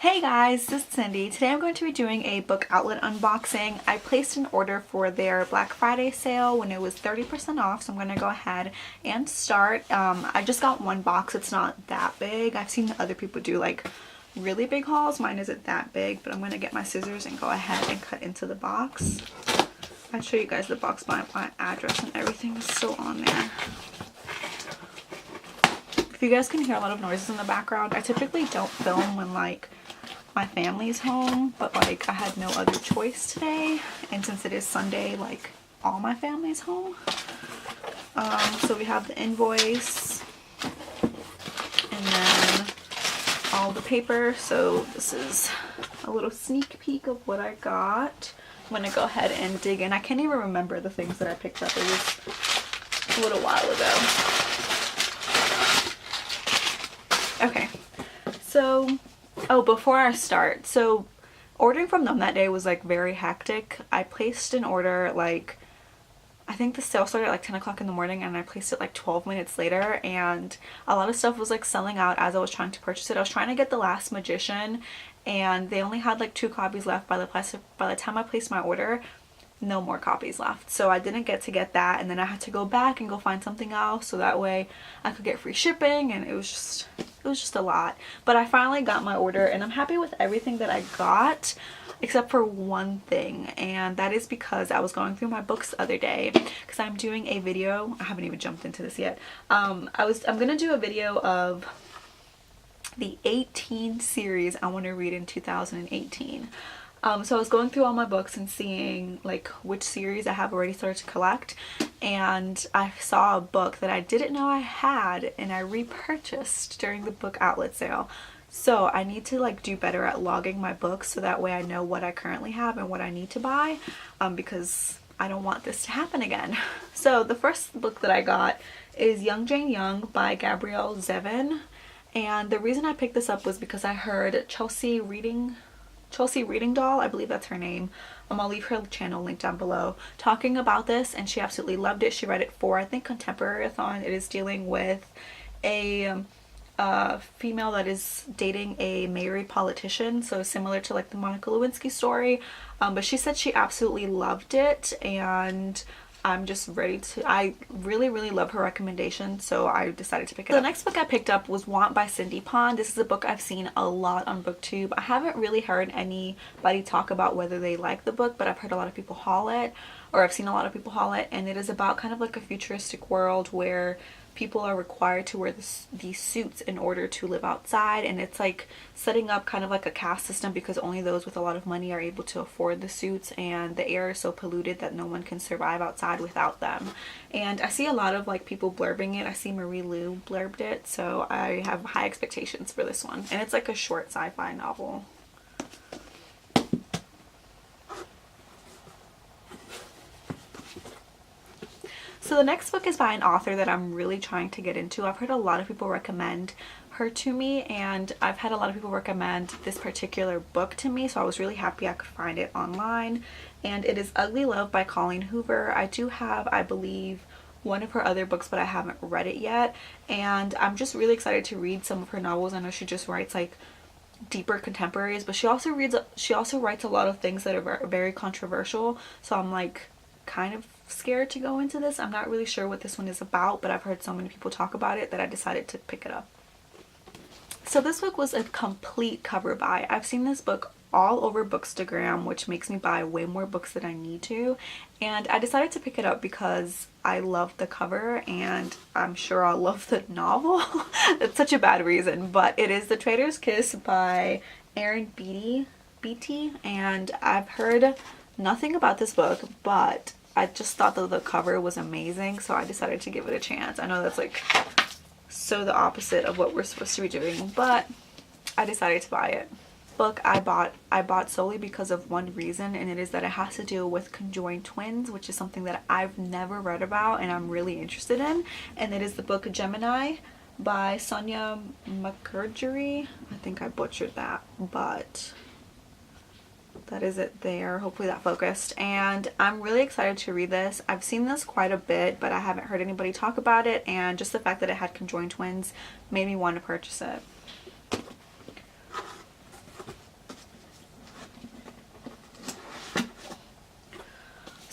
Hey guys, this is Cindy. Today I'm going to be doing a book outlet unboxing. I placed an order for their Black Friday sale when it was 30% off, so I'm going to go ahead and start. I just got one box. It's not that big. I've seen other people do like really big hauls. Mine isn't that big, but I'm going to get my scissors and go ahead and cut into the box. I'll show you guys the box. My address and everything is still on there. If you guys can hear a lot of noises in the background, I typically don't film when like my family's home, but like I had no other choice today, and since it is Sunday, like all my family's home. So we have the invoice and then all the paper. So this is a little sneak peek of what I got. I'm gonna go ahead and dig in. I can't even remember the things that I picked up. It was a little while ago. Okay, so before I start, so ordering from them that day was like very hectic. I placed an order like, I think the sale started at like 10 o'clock in the morning, and I placed it like 12 minutes later, and a lot of stuff was like selling out as I was trying to purchase it. I was trying to get The Last Magician, and they only had like 2 copies left by the time I placed my order. No more copies left, so I didn't get that, and then I had to go back and go find something else so that way I could get free shipping, and it was just a lot. But I finally got my order, and I'm happy with everything that I got except for one thing, and that is because I was going through my books the other day because I'm doing a video. I haven't even jumped into this yet. I'm gonna do a video of the 18 series I want to read in 2018. So I was going through all my books and seeing like which series I have already started to collect, and I saw a book that I didn't know I had, and I repurchased during the book outlet sale. So I need to like do better at logging my books so that way I know what I currently have and what I need to buy, because I don't want this to happen again. So the first book that I got is Young Jane Young by Gabrielle Zevin, and the reason I picked this up was because I heard Chelsea Reading Doll, I believe that's her name. I'll leave her channel link down below, talking about this, and she absolutely loved it. She read it for, I think, Contemporary-a-thon. It is dealing with a female that is dating a married politician, so similar to like the Monica Lewinsky story. But she said she absolutely loved it, and I'm just ready to. I really love her recommendation, so I decided to pick it up. The next book I picked up was Whomp by Cindy Pond. This is a book I've seen a lot on BookTube. I haven't really heard anybody talk about whether they like the book, but I've heard a lot of people haul it, or I've seen a lot of people haul it, and it is about kind of like a futuristic world where people are required to wear these suits in order to live outside, and it's like setting up kind of like a caste system because only those with a lot of money are able to afford the suits, and the air is so polluted that no one can survive outside without them. And I see a lot of like people blurbing it. I see Marie Lu blurbed it, so I have high expectations for this one, and it's like a short sci-fi novel. So the next book is by an author that I'm really trying to get into. I've heard a lot of people recommend her to me, and I've had a lot of people recommend this particular book to me, so I was really happy I could find it online. And it is Ugly Love by Colleen Hoover. I do have, I believe, one of her other books, but I haven't read it yet, and I'm just really excited to read some of her novels. I know she just writes like deeper contemporaries, but she also writes a lot of things that are very controversial, so I'm like kind of scared to go into this. I'm not really sure what this one is about, but I've heard so many people talk about it that I decided to pick it up. So this book was a complete cover buy. I've seen this book all over Bookstagram, which makes me buy way more books than I need to, and I decided to pick it up because I love the cover, and I'm sure I'll love the novel. That's such a bad reason, but it is The Traitor's Kiss by Erin Beatty, and I've heard nothing about this book, but I just thought that the cover was amazing, so I decided to give it a chance. I know that's like so the opposite of what we're supposed to be doing, but I decided to buy it. Book I bought solely because of one reason, and it is that it has to do with conjoined twins, which is something that I've never read about and I'm really interested in, and it is the Book of Gemini by Sonia McCurgery. I think I butchered that, but that is it there. Hopefully that focused, and I'm really excited to read this. I've seen this quite a bit, but I haven't heard anybody talk about it, and just the fact that it had conjoined twins made me want to purchase it.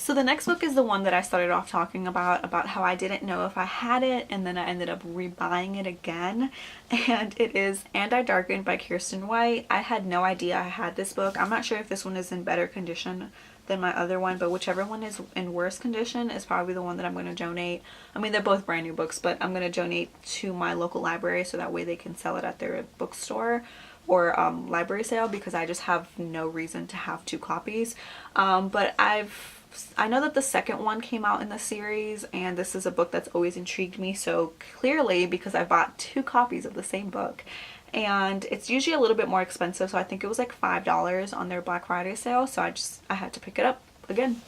So the next book is the one that I started off talking about how I didn't know if I had it, and then I ended up rebuying it again. And it is And I Darkened by Kiersten White. I had no idea I had this book. I'm not sure if this one is in better condition than my other one, but whichever one is in worse condition is probably the one that I'm going to donate. I mean, they're both brand new books, but I'm going to donate to my local library so that way they can sell it at their bookstore or library sale, because I just have no reason to have 2 copies. But I know that the second one came out in the series, and this is a book that's always intrigued me, so clearly because I bought 2 copies of the same book, and it's usually a little bit more expensive, so I think it was like $5 on their Black Friday sale, so I had to pick it up again.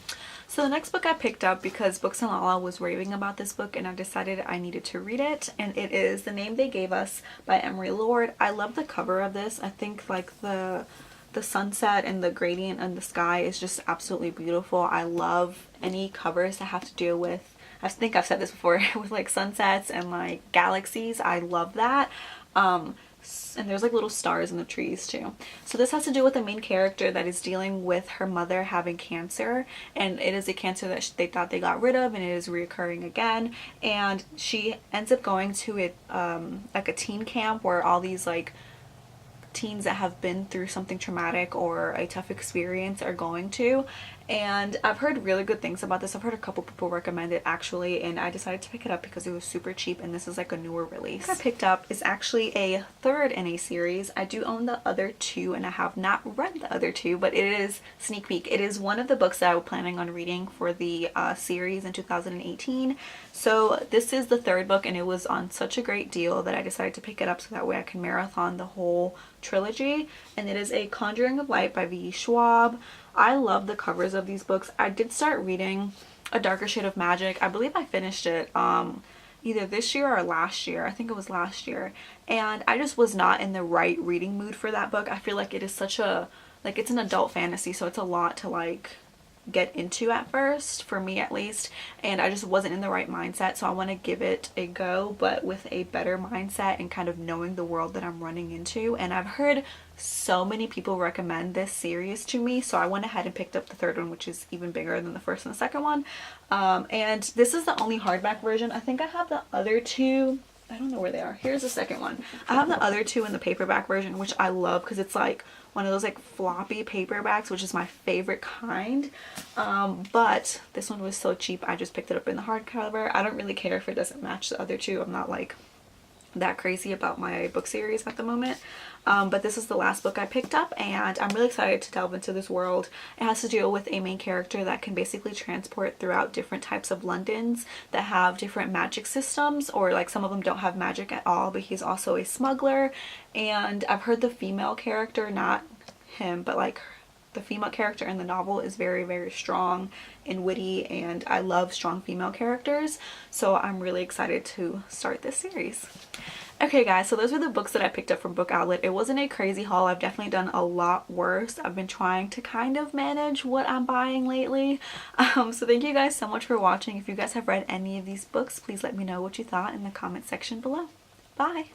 So the next book I picked up because Books and Lala was raving about this book, and I decided I needed to read it, and it is The Name They Gave Us by Emery Lord. I love the cover of this. I think like the sunset and the gradient in the sky is just absolutely beautiful. I love any covers that have to do with, I think I've said this before, with like sunsets and like galaxies. I love that. And there's like little stars in the trees too. So this has to do with the main character that is dealing with her mother having cancer, and it is a cancer that they thought they got rid of, and it is reoccurring again, and she ends up going to it like a teen camp where all these like teens that have been through something traumatic or a tough experience are going to. And I've heard really good things about this. I've heard a couple people recommend it actually, and I decided to pick it up because it was super cheap, and this is like a newer release. What I picked up is actually a third in a series. I do own the other 2 and I have not read the other 2, but it is sneak peek. It is one of the books that I was planning on reading for the series in 2018. So this is the 3rd book, and it was on such a great deal that I decided to pick it up so that way I can marathon the whole trilogy. And it is A Conjuring of Light by V. Schwab. I love the covers of these books. I did start reading A Darker Shade of Magic. I believe I finished it either this year or last year. I think it was last year. And I just was not in the right reading mood for that book. I feel like it is such a, like, it's an adult fantasy, so it's a lot to like get into at first, for me at least, and I just wasn't in the right mindset. So I want to give it a go, but with a better mindset and kind of knowing the world that I'm running into. And I've heard so many people recommend this series to me, so I went ahead and picked up the 3rd one, which is even bigger than the 1st and the 2nd one. And this is the only hardback version. I think I have the other 2. I don't know where they are. Here's the 2nd one. I have the other 2 in the paperback version, which I love because it's like one of those like floppy paperbacks, which is my favorite kind. But this one was so cheap, I just picked it up in the hardcover. I don't really care if it doesn't match the other 2. I'm not like that crazy about my book series at the moment. But this is the last book I picked up, and I'm really excited to delve into this world. It has to deal with a main character that can basically transport throughout different types of Londons that have different magic systems, or like some of them don't have magic at all, but he's also a smuggler. And I've heard the female character, not him, but like the female character in the novel is very, very strong and witty, and I love strong female characters, so I'm really excited to start this series. Okay guys, so those are the books that I picked up from Book Outlet. It wasn't a crazy haul. I've definitely done a lot worse. I've been trying to kind of manage what I'm buying lately. So thank you guys so much for watching. If you guys have read any of these books, please let me know what you thought in the comment section below. Bye!